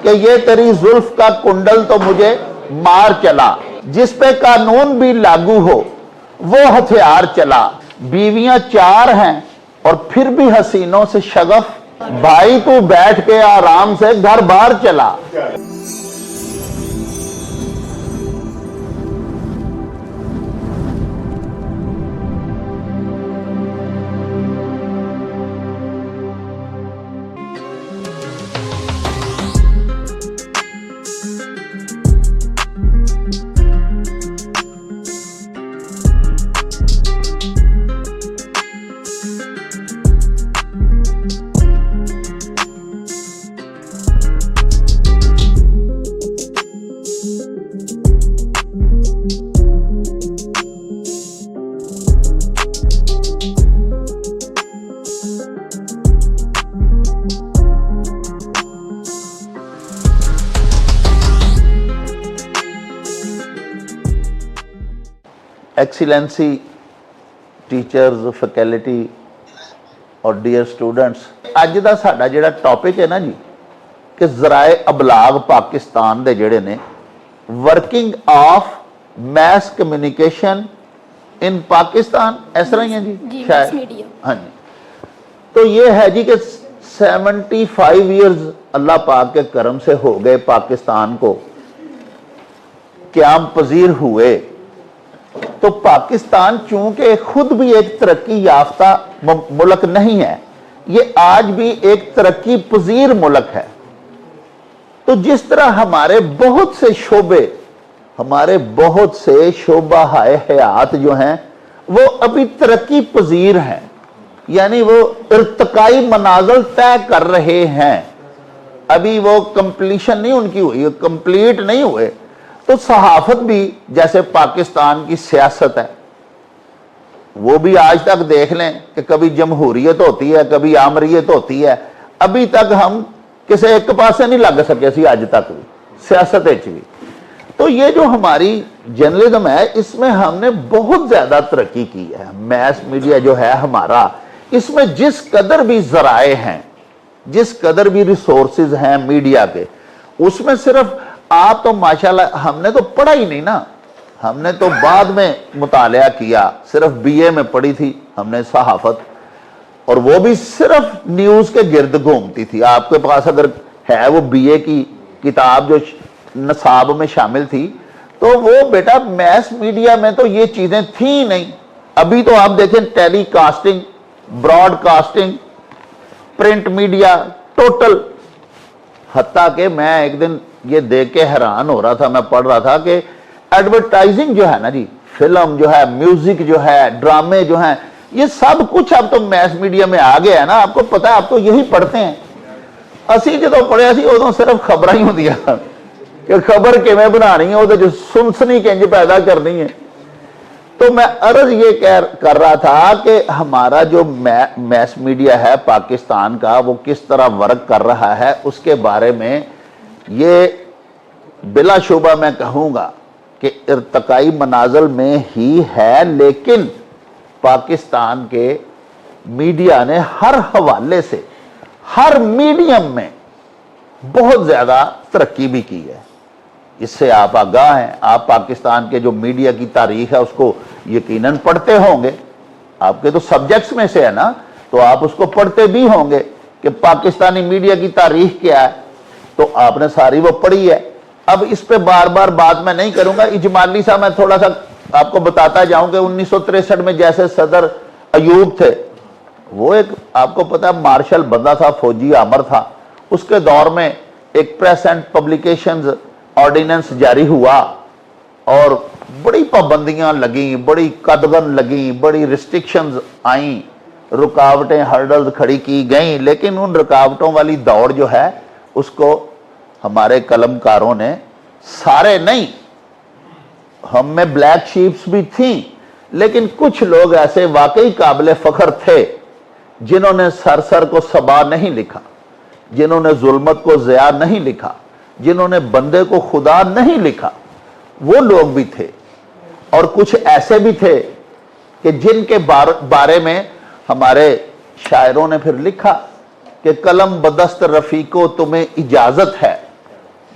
کہ یہ تیری زلف کا کنڈل تو مجھے مار چلا، جس پہ قانون بھی لاگو ہو وہ ہتھیار چلا، بیویاں 4 ہیں اور پھر بھی حسینوں سے شغف، بھائی تو بیٹھ کے آرام سے گھر بار چلا۔ ایکسیلنسی ٹیچرز، فیکلٹی اور ڈیئر سٹوڈنٹس، اج دا ساڈا جڑا ٹاپک ہے نا جی کہ ذرائع ابلاغ پاکستان دے جڑے نے working of mass communication in Pakistan, اس طرح ہی ہے جی شاید میڈیا، ہاں جی۔ تو یہ ہے جی کہ 75 ایئرز اللہ پاک کے کرم سے ہو گئے پاکستان کو قیام پذیر ہوئے۔ تو پاکستان چونکہ خود بھی ایک ترقی یافتہ ملک نہیں ہے، یہ آج بھی ایک ترقی پذیر ملک ہے۔ تو جس طرح ہمارے بہت سے شعبے، ہمارے بہت سے شعبہ حیات جو ہیں وہ ابھی ترقی پذیر ہیں، یعنی وہ ارتقائی منازل طے کر رہے ہیں، ابھی وہ کمپلیشن نہیں ان کی ہوئی، کمپلیٹ نہیں ہوئے۔ تو صحافت بھی جیسے پاکستان کی سیاست ہے، وہ بھی آج تک دیکھ لیں کہ کبھی جمہوریت ہوتی ہے، کبھی آمریت ہوتی ہے، ابھی تک ہم کسی ایک پاسے نہیں لگ سکے سی آج تک بھی سیاست بھی۔ تو یہ جو ہماری جرنلزم ہے اس میں ہم نے بہت زیادہ ترقی کی ہے۔ میس میڈیا جو ہے ہمارا، اس میں جس قدر بھی ذرائع ہیں، جس قدر بھی ریسورسز ہیں میڈیا کے، اس میں صرف آپ تو ماشاءاللہ ہم نے تو پڑھا ہی نہیں نا، ہم نے تو بعد میں مطالعہ کیا، صرف بی اے میں پڑھی تھی ہم نے صحافت، اور وہ بھی صرف نیوز کے گرد گھومتی تھی۔ آپ کے پاس اگر ہے وہ بی اے کی کتاب جو نصاب میں شامل تھی تو وہ بیٹا میس میڈیا میں تو یہ چیزیں تھیں نہیں۔ ابھی تو آپ دیکھیں telecasting, broadcasting, print media, total, حتیٰ کہ میں ایک دن یہ دیکھ کے حیران ہو رہا تھا، میں پڑھ رہا تھا کہ ایڈورٹائزنگ جو ہے نا جی، فلم جو ہے، میوزک جو ہے، ڈرامے جو ہیں، یہ سب کچھ اب تو میس میڈیا میں آ گیا ہے نا۔ آپ کو پتہ ہے آپ تو یہی پڑھتے ہیں، اسی جدو پڑھے اسی ادو صرف خبراں ہی ہوندیاں کہ خبر کیویں بنانی ہے، وہ جو سنسنی کنج پیدا کرنی ہے۔ تو میں عرض یہ کر رہا تھا کہ ہمارا جو میس میڈیا ہے پاکستان کا وہ کس طرح ورک کر رہا ہے، اس کے بارے میں یہ بلا شبہ میں کہوں گا کہ ارتقائی منازل میں ہی ہے، لیکن پاکستان کے میڈیا نے ہر حوالے سے، ہر میڈیم میں بہت زیادہ ترقی بھی کی ہے۔ اس سے آپ آگاہ ہیں، آپ پاکستان کے جو میڈیا کی تاریخ ہے اس کو یقیناً پڑھتے ہوں گے، آپ کے تو سبجیکٹس میں سے ہے نا، تو آپ اس کو پڑھتے بھی ہوں گے کہ پاکستانی میڈیا کی تاریخ کیا ہے، تو آپ نے ساری وہ پڑھی ہے۔ اب اس پہ بار بار بات میں نہیں کروں گا، اجمالی سا میں تھوڑا سا آپ کو بتاتا جاؤں کہ 1963 میں جیسے صدر ایوب تھے، وہ ایک آپ کو پتا مارشل بندہ تھا، فوجی آمر تھا، اس کے دور میں ایک پریس اینڈ پبلیکیشنز آرڈیننس جاری ہوا اور بڑی پابندیاں لگیں، بڑی قدغن لگیں، بڑی ریسٹرکشنز آئیں، رکاوٹیں، ہرڈلز کھڑی کی گئیں، لیکن ان رکاوٹوں والی دوڑ جو ہے اس کو ہمارے قلم کاروں نے، سارے نہیں، ہم میں بلیک شیپس بھی تھیں، لیکن کچھ لوگ ایسے واقعی قابل فخر تھے جنہوں نے سر کو صبا نہیں لکھا، جنہوں نے ظلمت کو ضیاء نہیں لکھا، جنہوں نے بندے کو خدا نہیں لکھا، وہ لوگ بھی تھے۔ اور کچھ ایسے بھی تھے کہ جن کے بارے میں ہمارے شاعروں نے پھر لکھا کہ قلم بدست رفیقو تمہیں اجازت ہے،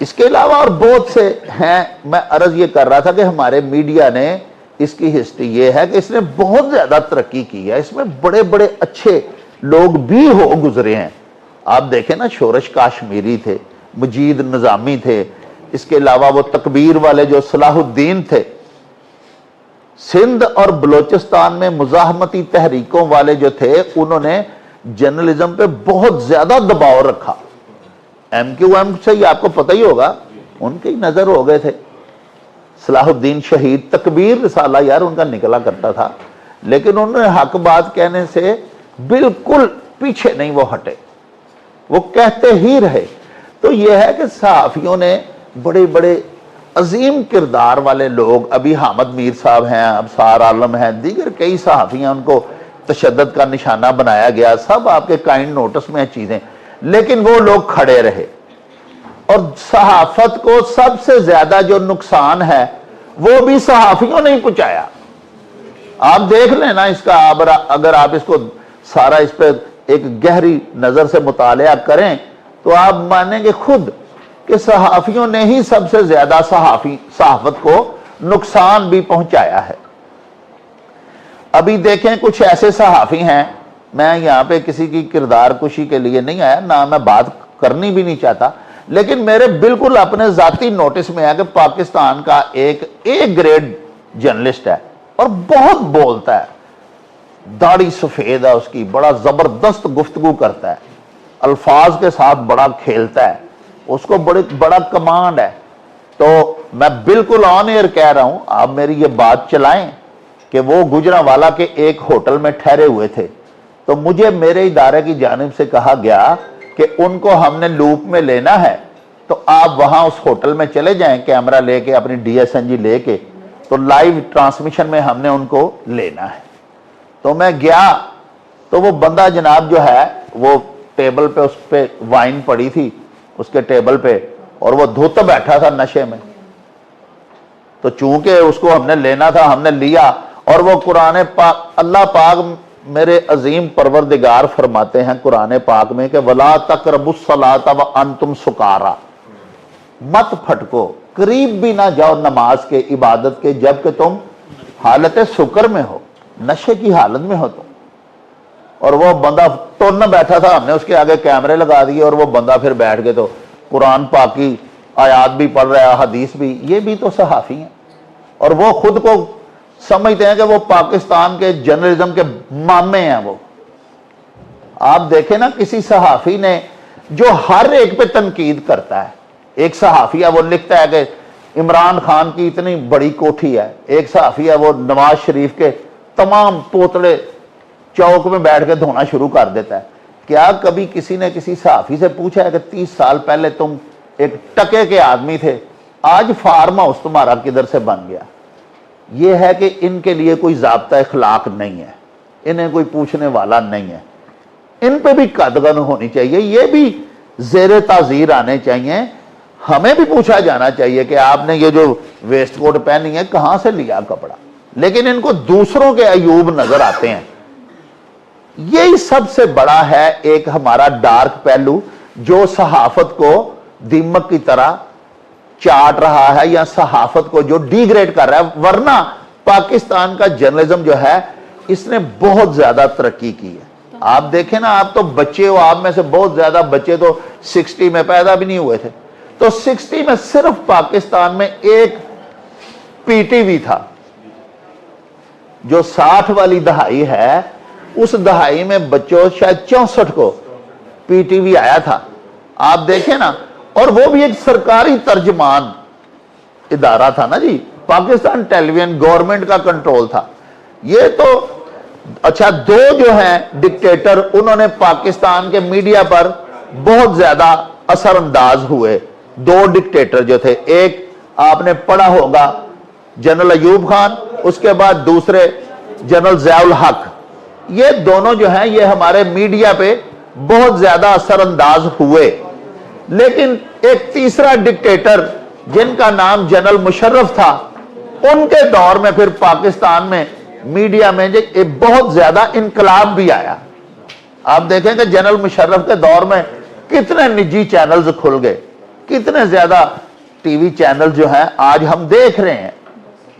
اس کے علاوہ اور بہت سے ہیں. میں عرض یہ کر رہا تھا کہ ہمارے میڈیا نے اس کی ہسٹری یہ ہے کہ اس نے بہت زیادہ ترقی کی ہے. اس میں بڑے بڑے اچھے لوگ بھی ہو گزرے ہیں. آپ دیکھیں نا, شورش کاشمیری تھے, مجید نظامی تھے, اس کے علاوہ وہ تکبیر والے جو صلاح الدین تھے. سندھ اور بلوچستان میں مزاحمتی تحریکوں والے جو تھے, انہوں نے جرنلزم پہ بہت زیادہ دباؤ رکھا. ایم کیو ایم سے یہ آپ کو پتہ ہی ہوگا, ان کی نظر ہو گئے تھے. صلاح الدین شہید, تکبیر رسالہ یار ان کا نکلا کرتا تھا, لیکن انہوں نے حق بات کہنے سے بالکل پیچھے نہیں وہ ہٹے, وہ کہتے ہی رہے. تو یہ ہے کہ صحافیوں نے بڑے بڑے عظیم کردار والے لوگ, ابھی حامد میر صاحب ہیں, ابصار عالم ہیں, دیگر کئی صحافی ہیں, ان کو تشدد کا نشانہ بنایا گیا, سب آپ کے کائنڈ نوٹس میں چیزیں, لیکن وہ لوگ کھڑے رہے. اور صحافت کو سب سے زیادہ جو نقصان ہے وہ بھی صحافیوں نے ہی پہنچایا. آپ دیکھ لیں نا اس کا, اگر آپ اس کو سارا اس پہ ایک گہری نظر سے مطالعہ کریں تو آپ مانیں گے خود کہ صحافیوں نے ہی سب سے زیادہ صحافت کو نقصان بھی پہنچایا ہے. ابھی دیکھیں کچھ ایسے صحافی ہیں, میں یہاں پہ کسی کی کردار کشی کے لیے نہیں آیا, نہ میں بات کرنی بھی نہیں چاہتا, لیکن میرے بالکل اپنے ذاتی نوٹس میں ہے کہ پاکستان کا ایک گریڈ جرنلسٹ ہے اور بہت بولتا ہے, داڑھی سفید ہے اس کی, بڑا زبردست گفتگو کرتا ہے, الفاظ کے ساتھ بڑا کھیلتا ہے, اس کو بڑا کمانڈ ہے. تو میں بالکل آن ایئر کہہ رہا ہوں, آپ میری یہ بات چلائیں کہ وہ گجرانوالہ کے ایک ہوٹل میں ٹھہرے ہوئے تھے, تو مجھے میرے ادارے کی جانب سے کہا گیا کہ ان کو ہم نے لوپ میں لینا ہے, تو آپ وہاں اس ہوٹل میں چلے جائیں کیمرہ لے کے, اپنی ڈی ایس این جی لے کے, تو لائیو ٹرانسمیشن میں ہم نے ان کو لینا ہے. تو میں گیا تو وہ بندہ جناب جو ہے وہ ٹیبل پہ, اس پہ وائن پڑی تھی اس کے ٹیبل پہ, اور وہ دھوت بیٹھا تھا نشے میں. تو چونکہ اس کو ہم نے لینا تھا, ہم نے لیا, اور وہ قرآن پاک, اللہ پاک میرے عظیم پروردگار فرماتے ہیں قرآن پاک میں کہ وَلَا تَقْرَبُوا الصَّلَاةَ وَأَنْتُمْ سُكَارَىٰ, مت پھٹکو, قریب بھی نہ جاؤ نماز کے, عبادت کے, جب کہ تم حالت سکر میں ہو, نشے کی حالت میں ہو تم. اور وہ بندہ تن بیٹھا تھا, ہم نے اس کے آگے کیمرے لگا دیے, اور وہ بندہ پھر بیٹھ کے تو قرآن پاک کی آیات بھی پڑھ رہا ہے, حدیث بھی. یہ بھی تو صحافی ہیں, اور وہ خود کو سمجھتے ہیں کہ وہ پاکستان کے جرنلزم کے مامے ہیں. وہ آپ دیکھیں نا, کسی صحافی نے جو ہر ایک پہ تنقید کرتا ہے, ایک صحافی ہے وہ لکھتا ہے کہ عمران خان کی اتنی بڑی کوٹھی ہے, ایک صحافی ہے وہ نواز شریف کے تمام پوتڑے چوک میں بیٹھ کے دھونا شروع کر دیتا ہے. کیا کبھی کسی نے کسی صحافی سے پوچھا ہے کہ 30 سال پہلے تم ایک ٹکے کے آدمی تھے, آج فارم ہاؤس تمہارا کدھر سے بن گیا؟ یہ ہے کہ ان کے لیے کوئی ضابطہ اخلاق نہیں ہے, انہیں کوئی پوچھنے والا نہیں ہے. ان پہ بھی قدغن ہونی چاہیے, یہ بھی زیر تعزیر آنے چاہیے. ہمیں بھی پوچھا جانا چاہیے کہ آپ نے یہ جو ویسٹ کوٹ پہنی ہے کہاں سے لیا کپڑا, لیکن ان کو دوسروں کے عیوب نظر آتے ہیں. یہی سب سے بڑا ہے ایک ہمارا ڈارک پہلو جو صحافت کو دیمک کی طرح چاٹ رہا ہے, یا صحافت کو جو ڈی گریڈ کر رہا ہے. ورنہ پاکستان کا جرنلزم جو ہے اس نے بہت زیادہ ترقی کی ہے. آپ دیکھیں نا, آپ تو بچے ہو, آپ میں سے بہت زیادہ بچے تو 60 میں پیدا بھی نہیں ہوئے تھے, تو 60 میں صرف پاکستان میں ایک پی ٹی وی تھا. جو 60 والی دہائی ہے, اس دہائی میں بچوں شاید 64 کو پی ٹی وی آیا تھا. آپ دیکھیں نا, اور وہ بھی ایک سرکاری ترجمان ادارہ تھا نا جی, پاکستان ٹیلی ویژن گورنمنٹ کا کنٹرول تھا. یہ تو اچھا, دو جو ہیں ڈکٹیٹر, انہوں نے پاکستان کے میڈیا پر بہت زیادہ اثر انداز ہوئے. دو ڈکٹیٹر جو تھے, ایک آپ نے پڑھا ہوگا جنرل ایوب خان, اس کے بعد دوسرے جنرل ضیاء الحق. یہ دونوں جو ہیں یہ ہمارے میڈیا پہ بہت زیادہ اثر انداز ہوئے. لیکن ایک تیسرا ڈکٹیٹر جن کا نام جنرل مشرف تھا, ان کے دور میں پھر پاکستان میں میڈیا میں بہت زیادہ انقلاب بھی آیا. آپ دیکھیں کہ جنرل مشرف کے دور میں کتنے نجی چینلز کھل گئے, کتنے زیادہ ٹی وی چینل جو ہیں آج ہم دیکھ رہے ہیں،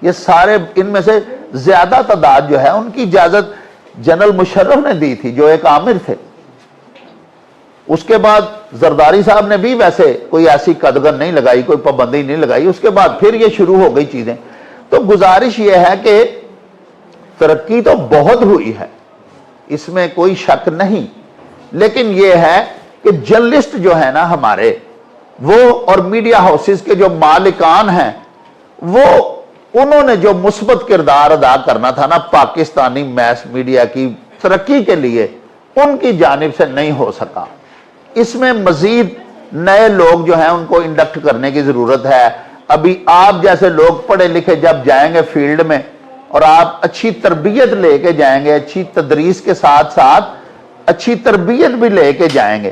یہ سارے ان میں سے زیادہ تعداد جو ہے ان کی اجازت جنرل مشرف نے دی تھی جو ایک آمر تھے. اس کے بعد زرداری صاحب نے بھی ویسے کوئی ایسی قدغن نہیں لگائی، کوئی پابندی نہیں لگائی. اس کے بعد پھر یہ شروع ہو گئی چیزیں. تو گزارش یہ ہے کہ ترقی تو بہت ہوئی ہے، اس میں کوئی شک نہیں، لیکن یہ ہے کہ جرنلسٹ جو ہے نا ہمارے، وہ اور میڈیا ہاؤسز کے جو مالکان ہیں، وہ انہوں نے جو مثبت کردار ادا کرنا تھا نا پاکستانی میس میڈیا کی ترقی کے لیے، ان کی جانب سے نہیں ہو سکا. اس میں مزید نئے لوگ جو ہیں ان کو انڈکٹ کرنے کی ضرورت ہے. ابھی آپ جیسے لوگ پڑھے لکھے جب جائیں گے فیلڈ میں اور آپ اچھی تربیت لے کے جائیں گے، اچھی تدریس کے ساتھ ساتھ اچھی تربیت بھی لے کے جائیں گے،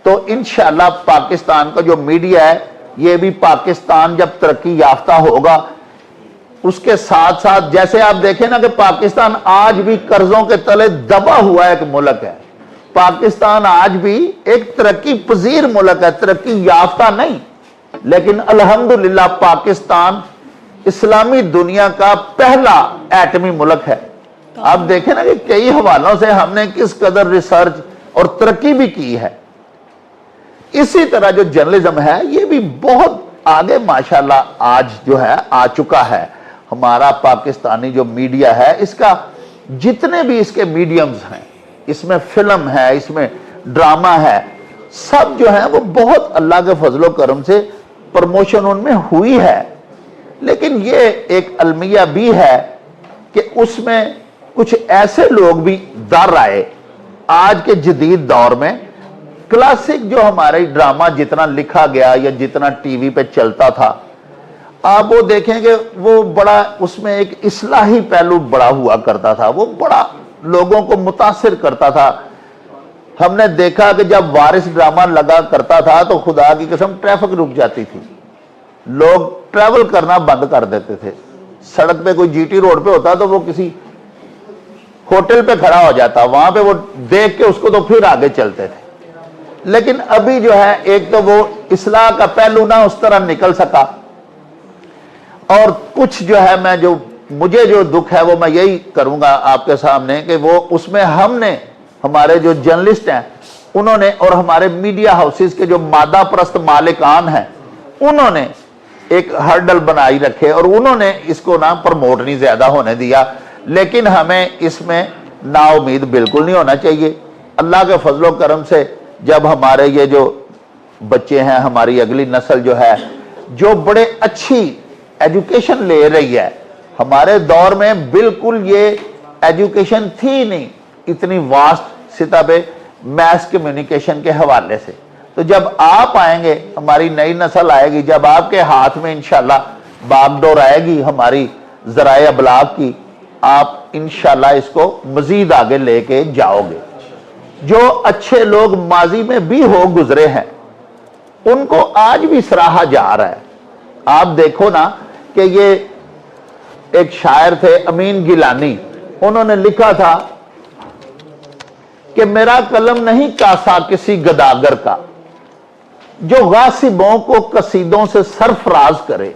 تو انشاءاللہ پاکستان کا جو میڈیا ہے یہ بھی پاکستان جب ترقی یافتہ ہوگا، اس کے ساتھ ساتھ جیسے آپ دیکھیں نا کہ پاکستان آج بھی قرضوں کے تلے دبا ہوا ایک ملک ہے. پاکستان آج بھی ایک ترقی پذیر ملک ہے، ترقی یافتہ نہیں، لیکن الحمدللہ پاکستان اسلامی دنیا کا پہلا ایٹمی ملک ہے. آپ دیکھیں نا کہ کئی حوالوں سے ہم نے کس قدر ریسرچ اور ترقی بھی کی ہے. اسی طرح جو جرنلزم ہے یہ بھی بہت آگے ماشاءاللہ آج جو ہے آ چکا ہے. ہمارا پاکستانی جو میڈیا ہے، اس کا جتنے بھی اس کے میڈیمز ہیں، اس میں فلم ہے، اس میں ڈرامہ ہے، سب جو ہیں وہ بہت اللہ کے فضل و کرم سے پروموشن ان میں ہوئی ہے. لیکن یہ ایک المیہ بھی ہے کہ اس میں کچھ ایسے لوگ بھی در آئے آج کے جدید دور میں. کلاسک جو ہمارے ڈرامہ جتنا لکھا گیا یا جتنا ٹی وی پہ چلتا تھا، آپ وہ دیکھیں کہ وہ بڑا اس میں ایک اصلاحی پہلو بڑا ہوا کرتا تھا، وہ بڑا لوگوں کو متاثر کرتا تھا. ہم نے دیکھا کہ جب وارث ڈرامہ لگا کرتا تھا تو خدا کی قسم ٹریفک رک جاتی تھی، لوگ ٹریول کرنا بند کر دیتے تھے. سڑک پہ کوئی جی ٹی روڈ پہ ہوتا تو وہ کسی ہوٹل پہ کھڑا ہو جاتا، وہاں پہ وہ دیکھ کے اس کو تو پھر آگے چلتے تھے. لیکن ابھی جو ہے ایک تو وہ اصلاح کا پہلو نہ اس طرح نکل سکا، اور کچھ جو ہے مجھے جو دکھ ہے وہ میں یہی کروں گا آپ کے سامنے کہ وہ اس میں ہم نے ہمارے جو جرنلسٹ ہیں انہوں نے اور ہمارے میڈیا ہاؤسز کے جو مادہ پرست مالکان ہیں انہوں نے ایک ہرڈل بنائی رکھے اور انہوں نے اس کو نہ پروموٹ نہیں زیادہ ہونے دیا. لیکن ہمیں اس میں نا امید بالکل نہیں ہونا چاہیے. اللہ کے فضل و کرم سے جب ہمارے یہ جو بچے ہیں، ہماری اگلی نسل جو ہے جو بڑے اچھی ایجوکیشن لے رہی ہے، ہمارے دور میں بالکل یہ ایجوکیشن تھی نہیں اتنی واسٹ سطح پہ میس کمیونیکیشن کے حوالے سے. تو جب آپ آئیں گے، ہماری نئی نسل آئے گی، جب آپ کے ہاتھ میں انشاءاللہ باغ ڈور آئے گی ہماری ذرائع ابلاغ کی، آپ انشاءاللہ اس کو مزید آگے لے کے جاؤ گے. جو اچھے لوگ ماضی میں بھی ہو گزرے ہیں ان کو آج بھی سراہا جا رہا ہے. آپ دیکھو نا کہ یہ ایک شاعر تھے امین گیلانی، انہوں نے لکھا تھا کہ میرا قلم نہیں کاسا کسی گداگر کا جو غاصبوں کو قصیدوں سے سرفراز کرے.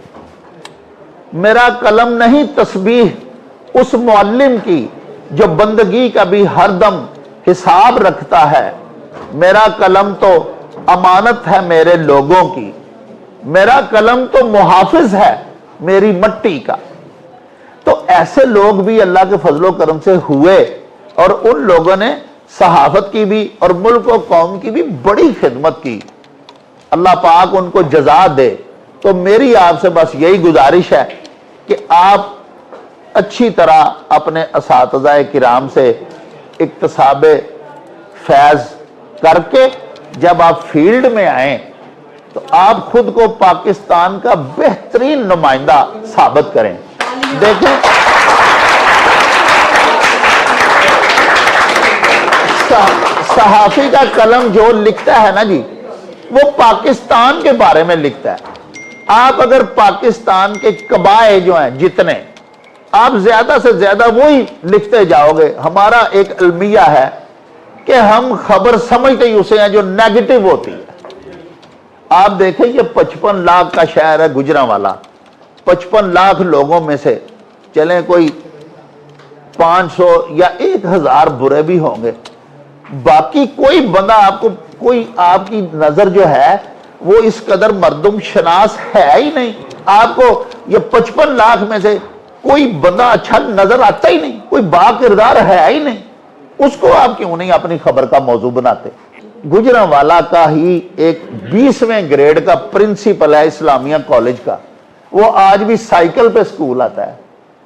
میرا قلم نہیں تسبیح اس معلم کی جو بندگی کا بھی ہر دم حساب رکھتا ہے. میرا قلم تو امانت ہے میرے لوگوں کی، میرا قلم تو محافظ ہے میری مٹی کا. تو ایسے لوگ بھی اللہ کے فضل و کرم سے ہوئے اور ان لوگوں نے صحافت کی بھی اور ملک و قوم کی بھی بڑی خدمت کی. اللہ پاک ان کو جزا دے. تو میری آپ سے بس یہی گزارش ہے کہ آپ اچھی طرح اپنے اساتذہ کرام سے اکتساب فیض کر کے جب آپ فیلڈ میں آئیں تو آپ خود کو پاکستان کا بہترین نمائندہ ثابت کریں. دیکھیں صحافی کا قلم جو لکھتا ہے نا جی، وہ پاکستان کے بارے میں لکھتا ہے. آپ اگر پاکستان کے قبائل جو ہیں جتنے، آپ زیادہ سے زیادہ وہی لکھتے جاؤ گے. ہمارا ایک المیہ ہے کہ ہم خبر سمجھتے ہی اسے ہیں جو نیگیٹو ہوتی ہے. آپ دیکھیں یہ 55 لاکھ کا شہر ہے گجرانوالا، 55 لاکھ لوگوں میں سے چلیں کوئی 500 یا 1000 برے بھی ہوں گے، باقی کوئی بندہ آپ کو، کوئی آپ کی نظر جو ہے وہ اس قدر مردم شناس ہے ہی نہیں. آپ کو یہ 55 لاکھ میں سے کوئی بندہ اچھا نظر آتا ہی نہیں، کوئی با کردار ہے ہی نہیں، اس کو آپ کیوں نہیں اپنی خبر کا موضوع بناتے؟ گجرانوالا کا ہی ایک 20ویں گریڈ کا پرنسپل ہے اسلامیہ کالج کا، وہ آج بھی سائیکل پہ سکول آتا ہے.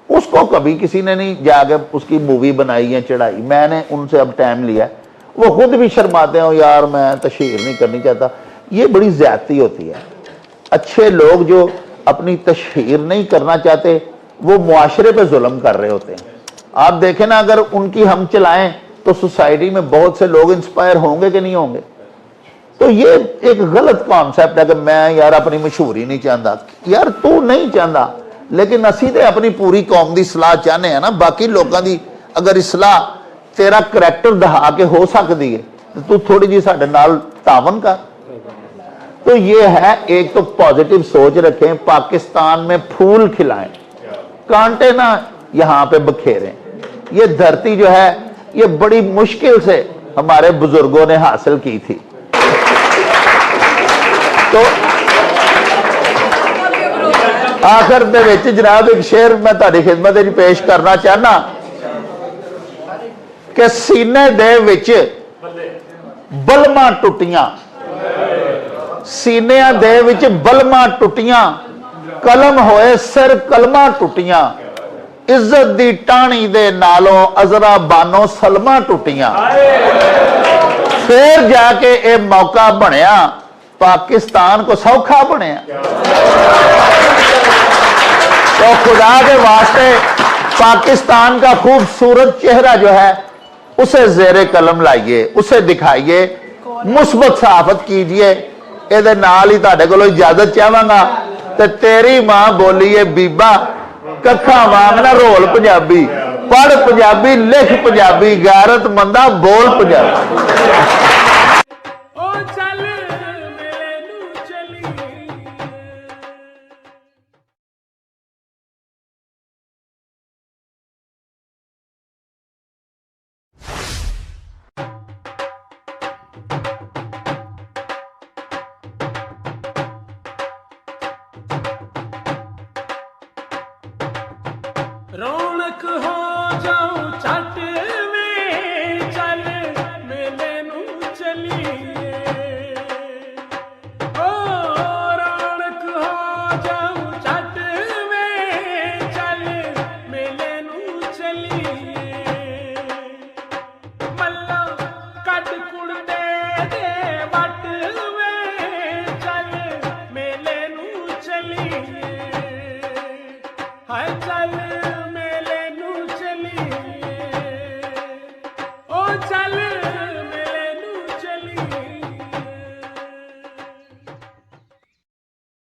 اس کو کبھی کسی نے نہیں جا کے اس کی مووی بنائی ہے چڑھائی. میں نے ان سے اب ٹائم لیا ہے، وہ خود بھی شرماتے ہیں یار میں تشہیر نہیں کرنی چاہتا. یہ بڑی زیادتی ہوتی ہے. اچھے لوگ جو اپنی تشہیر نہیں کرنا چاہتے وہ معاشرے پہ ظلم کر رہے ہوتے ہیں. آپ دیکھیں نا، اگر ان کی ہم چلائیں تو سوسائٹی میں بہت سے لوگ انسپائر ہوں گے کہ نہیں ہوں گے؟ تو یہ ایک غلط کانسیپٹ ہے کہ میں یار اپنی مشہوری نہیں چاہتا. یار تو نہیں چاہتا، لیکن اسی تے اپنی پوری قوم دی اصلاح چاہنے ہیں نا. باقی لوگوں دی اگر اصلاح تیرا کریکٹر دہا کے ہو سکتی ہے تو تھوڑی جی ساڈے نال تعاون کر. تو یہ ہے، ایک تو پازیٹیو سوچ رکھیں، پاکستان میں پھول کھلائیں، کانٹے نہ یہاں پہ بکھیریں. یہ دھرتی جو ہے یہ بڑی مشکل سے ہمارے بزرگوں نے حاصل کی تھی. تو آخر دے وچ جناب ایک شعر میں تہاڈی خدمت وچ پیش کرنا چاہنا کہ سینے دے وچ بلماں ٹوٹیاں، سینیاں دے وچ بلماں ٹوٹیاں، قلم ہوئے سر کلماں ٹوٹیاں، عزت دی ٹانی دے نالوں عذرا بانو سلماں ٹوٹیاں. پھر جا کے اے موقع بنیا پاکستان کو سوکھا بنیا. تو خدا کے واسطے پاکستان کا خوبصورت چہرہ جو ہے اسے زیر قلم لائیے، اسے دکھائیے، مثبت صحافت کیجئے. یہ نال ہی تہاڈے کولوں اجازت چاہواں گا تے تیری ماں بولی ہے بیبا، ککھاں وانگنا رول پنجابی، پڑھ پنجابی، لکھ پنجابی، غیرت مندہ بول پنجابی. رونق ہو جاؤ چھٹ میں چل میلے نو چلیے، او رونق ہو جاؤ چھٹ میں چل میلے نو چلیے، ملا کٹ کڑتے دے وٹ میں چل میلے نو چلیے، ہائے چل چل